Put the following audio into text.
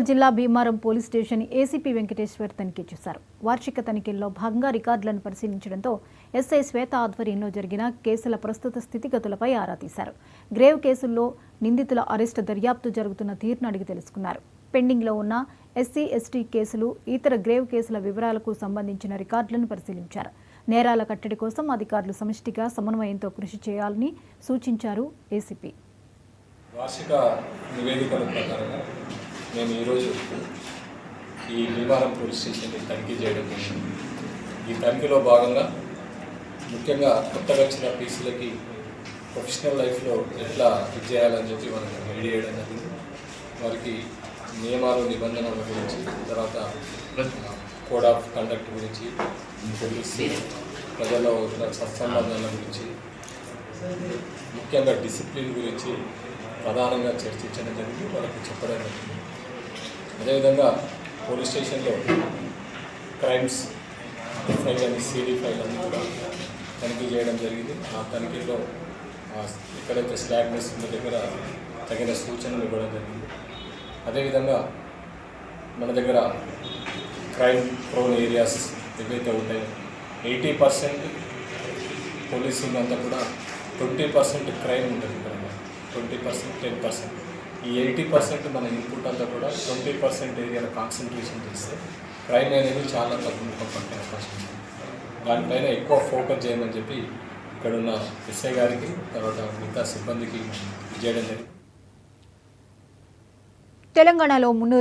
జిల్లా Bheemaram police station ACP Venkateshwar తనిఖీ చేశారు. వార్షిక తనిఖీల్లో భాగంగా రికార్డులను పరిశీలించడంతో ఎస్ఐ శ్వేత ఆధ్వర్యంలో జరిగిన కేసుల ప్రస్తుత స్థితిగతులపై ఆరా తీశారు. గ్రేవ్ కేసుల్లో నిందితుల అరెస్టు దర్యాప్తు జరుగుతున్న తీరును అడిగి తెలుసుకున్నారు. పెండింగ్లో ఉన్న ఎస్సీ ఎస్టీ కేసులు, ఇతర గ్రేవ్ కేసుల వివరాలకు సంబంధించిన రికార్డులను పరిశీలించారు. నేరాల కట్టడి కోసం అధికారులు సమిష్టిగా సమన్వయంతో కృషి చేయాలని సూచించారు ఏసీపీ. వార్షిక నివేదికల ప్రకారంగా నేను ఈరోజు ఈ భీమారం పోలీస్ స్టేషన్ని తనిఖీ చేయడం జరిగింది. ఈ తనిఖీలో భాగంగా ముఖ్యంగా కొత్తగా వచ్చిన పీసీలకి ప్రొఫెషనల్ లైఫ్లో ఎట్లా ఇది చేయాలని చెప్పి మనకు గైడ్ చేయడం జరిగింది. వారికి నియమాలు నిబంధనల గురించి, తర్వాత కోడ్ ఆఫ్ కండక్ట్ గురించి, పోలీస్ ప్రజల్లో ఉన్న సత్సంబంధాల గురించి, ముఖ్యంగా డిసిప్లిన్ గురించి ప్రధానంగా చర్చించడం జరిగింది, వాళ్ళకి చెప్పడం జరిగింది. అదేవిధంగా పోలీస్ స్టేషన్లో క్రైమ్స్ ఫైల్ అని సిడి ఫైల్ అని కూడా తనిఖీ చేయడం జరిగింది. ఆ తనిఖీలో ఎక్కడైతే స్లాగ్నెస్ ఉన్న దగ్గర తగిన సూచనలు ఇవ్వడం జరిగింది. అదేవిధంగా మన దగ్గర క్రైమ్ ప్రోన్ ఏరియాస్ ఏవైతే ఉంటాయో 80% పోలీసింగ్ అంతా కూడా 20% క్రైమ్ ఉంటుంది. ఇక్కడ 20%, 10%. ఈ 80% మన ఇన్పుట్ అంతా కూడా 20% ఏరియాలో కాన్సన్ట్రేషన్ చేస్తే క్రైమ్ అనేది చాలా తగ్గుముఖం పట్టే అవకాశం ఉంది. దానిపైన ఎక్కువ ఫోకస్ చేయమని చెప్పి ఇక్కడున్న ఎస్ఐ గారికి, తర్వాత మిగతా సిబ్బందికి చేయడం జరిగింది. తెలంగాణలో 300